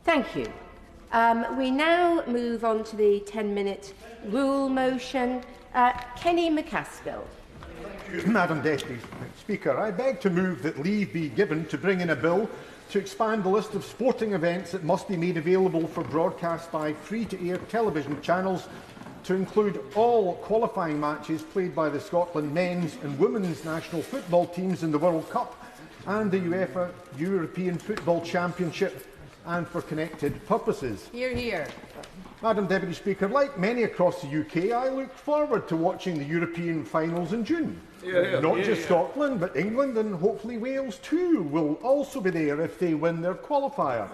Thank you. We now move on to the 10-minute rule motion. Kenny MacAskill. Madam Deputy Speaker, I beg to move that leave be given to bring in a bill to expand the list of sporting events that must be made available for broadcast by free-to-air television channels to include all qualifying matches played by the Scotland men's and women's national football teams in the World Cup and the UEFA European Football Championship, and for connected purposes. Hear, hear. Madam Deputy Speaker, like many across the UK, I look forward to watching the European finals in June. Not just Scotland, but England and hopefully Wales too will also be there if they win their qualifier.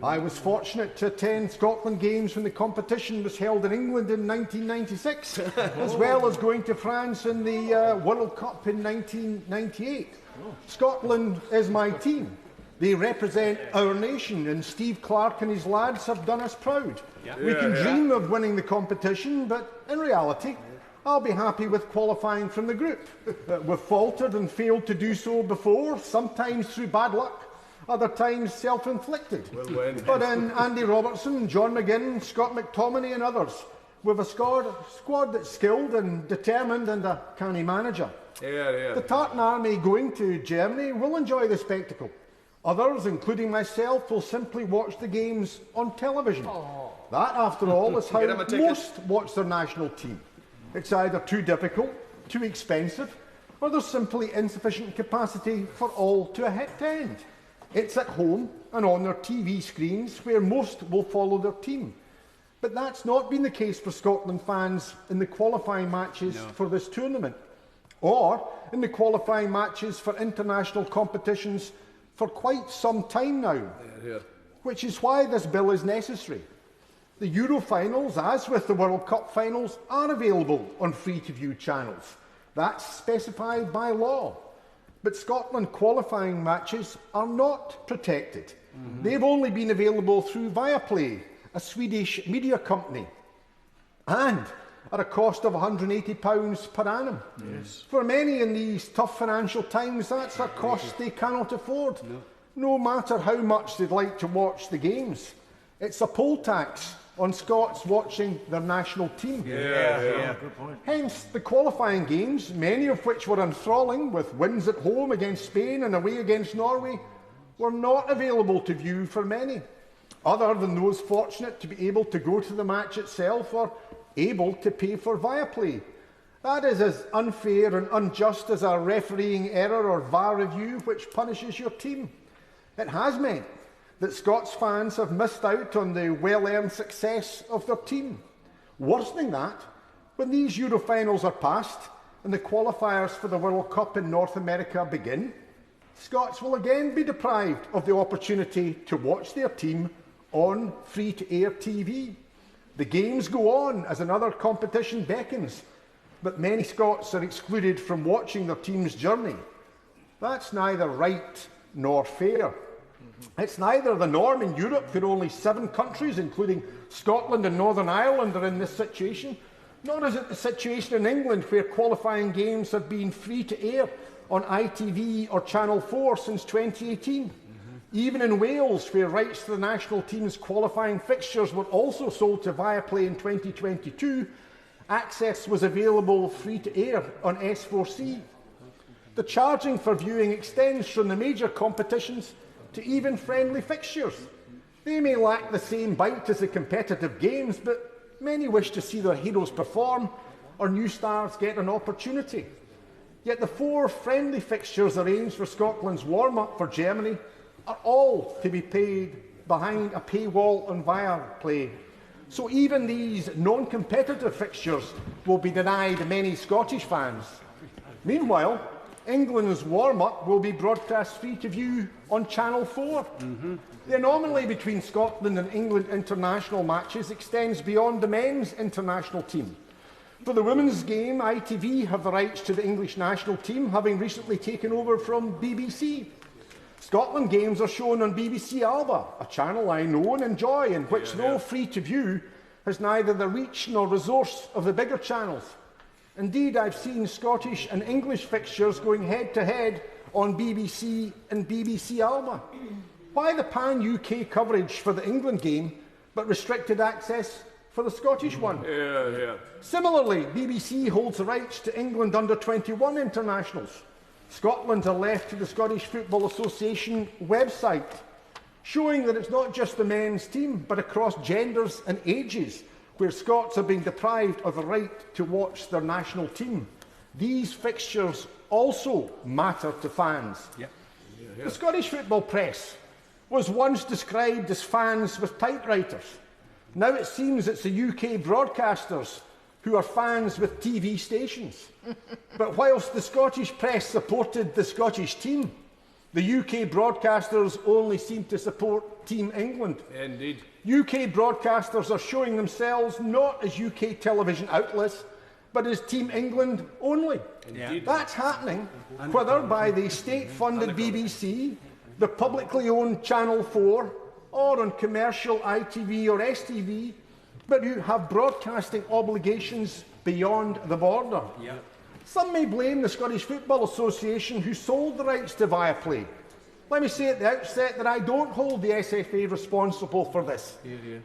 I was fortunate to attend Scotland games when the competition was held in England in 1996, as well as going to France in the World Cup in 1998. Scotland is my team. They represent our nation, and Steve Clarke and his lads have done us proud. We can dream of winning the competition, but in reality, I'll be happy with qualifying from the group. We've faltered and failed to do so before, sometimes through bad luck, other times self-inflicted. But in Andy Robertson, John McGinn, Scott McTominay and others, we've a squad that's skilled and determined and a canny manager. The Tartan Army going to Germany will enjoy the spectacle. Others, including myself, will simply watch the games on television. That, after all, is how most watch their national team. It's either too difficult, too expensive, or there's simply insufficient capacity for all to attend. It's at home and on their TV screens where most will follow their team. But that's not been the case for Scotland fans in the qualifying matches for this tournament, or in the qualifying matches for international competitions for quite some time now, which is why this bill is necessary. The Euro finals, as with the World Cup finals, are available on free-to-view channels. That's specified by law. But Scotland qualifying matches are not protected. They've only been available through Viaplay, a Swedish media company, and at a cost of £180 per annum. For many in these tough financial times, that's a cost they cannot afford, no matter how much they'd like to watch the games. It's a poll tax on Scots watching their national team. Good point. Hence, the qualifying games, many of which were enthralling, with wins at home against Spain and away against Norway, were not available to view for many, other than those fortunate to be able to go to the match itself or able to pay for Viaplay. That is as unfair and unjust as a refereeing error or VAR review which punishes your team. It has meant that Scots fans have missed out on the well-earned success of their team. Worsening that, when these Euro finals are past and the qualifiers for the World Cup in North America begin, Scots will again be deprived of the opportunity to watch their team on free-to-air TV. The games go on as another competition beckons, but many Scots are excluded from watching their team's journey. That's neither right nor fair. It's neither the norm in Europe, where only 7 countries, including Scotland and Northern Ireland, are in this situation, nor is it the situation in England, where qualifying games have been free to air on ITV or Channel 4 since 2018. Even in Wales, where rights to the national team's qualifying fixtures were also sold to Viaplay in 2022, access was available free to air on S4C. The charging for viewing extends from the major competitions to even friendly fixtures. They may lack the same bite as the competitive games, but many wish to see their heroes perform or new stars get an opportunity. Yet the 4 friendly fixtures arranged for Scotland's warm-up for Germany are all to be paid behind a paywall on Viaplay. So even these non-competitive fixtures will be denied many Scottish fans. Meanwhile, England's warm-up will be broadcast free to view on Channel 4. The anomaly between Scotland and England international matches extends beyond the men's international team. For the women's game, ITV have the rights to the English national team, having recently taken over from BBC. Scotland games are shown on BBC Alba, a channel I know and enjoy, and which, though free to view, has neither the reach nor resource of the bigger channels. Indeed, I've seen Scottish and English fixtures going head-to-head on BBC and BBC Alba. Why the pan-UK coverage for the England game, but restricted access for the Scottish one? Similarly, BBC holds the rights to England under-21 internationals. Scotland are left to the Scottish Football Association website, showing that it's not just the men's team, but across genders and ages, where Scots are being deprived of the right to watch their national team. These fixtures also matter to fans. The Scottish football press was once described as fans with typewriters. Now it seems it's the UK broadcasters who are fans with TV stations. But whilst the Scottish press supported the Scottish team, the UK broadcasters only seem to support Team England. Indeed. UK broadcasters are showing themselves not as UK television outlets, but as Team England only. Indeed. That's happening whether by the state-funded BBC, the publicly owned Channel 4, or on commercial ITV or STV, but who have broadcasting obligations beyond the border. Some may blame the Scottish Football Association, who sold the rights to Viaplay. Let me say at the outset that I don't hold the SFA responsible for this.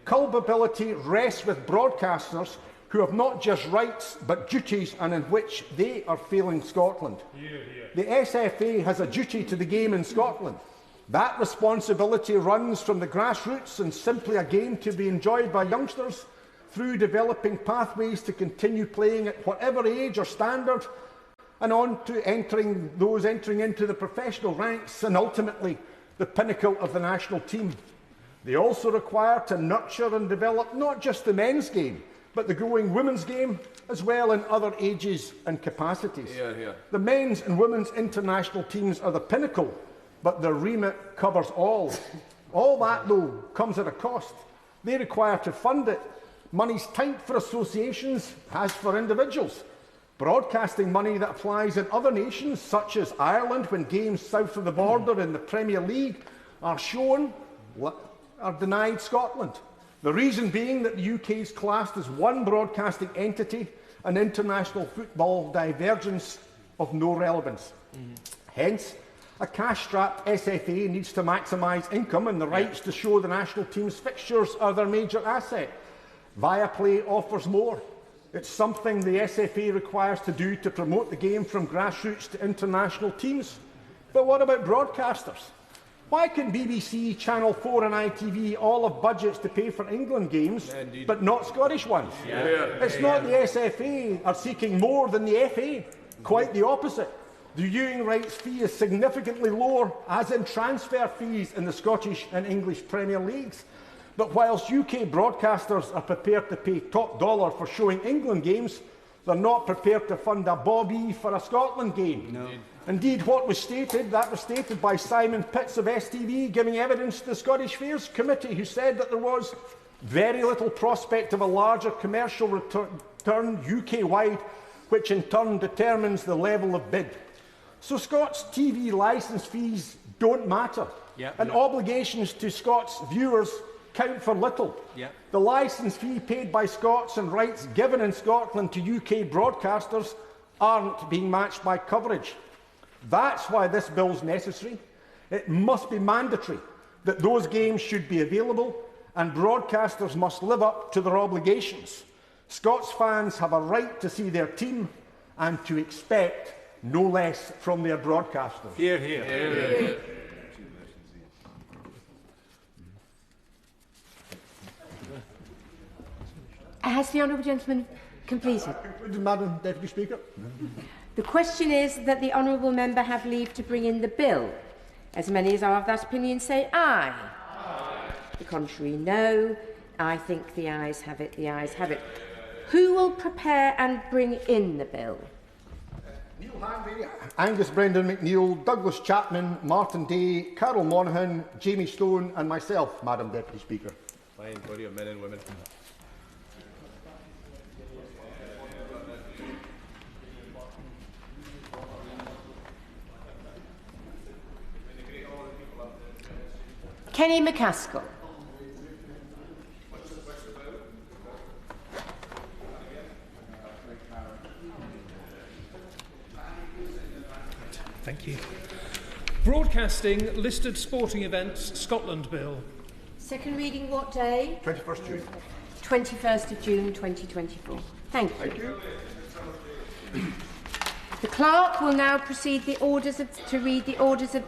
Culpability rests with broadcasters who have not just rights but duties, and in which they are failing Scotland. The SFA has a duty to the game in Scotland. That responsibility runs from the grassroots and simply a game to be enjoyed by youngsters, through developing pathways to continue playing at whatever age or standard, and on to those entering into the professional ranks and ultimately the pinnacle of the national team. They also require to nurture and develop not just the men's game, but the growing women's game, as well in other ages and capacities. The men's and women's international teams are the pinnacle, but their remit covers all. All that, though, comes at a cost. They require to fund it. Money's tight for associations, as for individuals. Broadcasting money that applies in other nations, such as Ireland, when games south of the border in the Premier League are shown, are denied Scotland. The reason being that the UK is classed as one broadcasting entity, and international football divergence of no relevance. Hence, a cash-strapped SFA needs to maximise income, and the rights to show the national team's fixtures are their major asset. Viaplay offers more. It's something the SFA requires to do to promote the game from grassroots to international teams. But what about broadcasters? Why can BBC, Channel 4 and ITV all have budgets to pay for England games, but not Scottish ones? It's not the SFA are seeking more than the FA. Quite the opposite. The viewing rights fee is significantly lower, as in transfer fees in the Scottish and English Premier Leagues. But whilst UK broadcasters are prepared to pay top dollar for showing England games, they're not prepared to fund a bobby for a Scotland game. Indeed, what was stated, that was stated by Simon Pitts of STV, giving evidence to the Scottish Affairs Committee, who said that there was very little prospect of a larger commercial return UK-wide, which in turn determines the level of bid. So Scots TV licence fees don't matter, and obligations to Scots viewers count for little. The licence fee paid by Scots and rights given in Scotland to UK broadcasters aren't being matched by coverage. That's why this bill is necessary. It must be mandatory that those games should be available, and broadcasters must live up to their obligations. Scots fans have a right to see their team and to expect no less from their broadcasters. Hear, hear. Hear, hear. Has the honourable gentleman completed? Concluded, Madam Deputy Speaker. The question is that the honourable member have leave to bring in the bill. As many as are of that opinion say aye. The contrary, no. I think the ayes have it, the ayes have it. Who will prepare and bring in the bill? Neale Hanvey, Angus Brendan MacNeil, Douglas Chapman, Martyn Day, Carol Monaghan, Jamie Stone and myself, Madam Deputy Speaker. Fine body of men and women. Kenny MacAskill. Thank you. Broadcasting Listed Sporting Events Scotland Bill. Second reading what day? 21st June. 21st of June 2024. Thank you. Thank you. The clerk will now proceed to read the orders of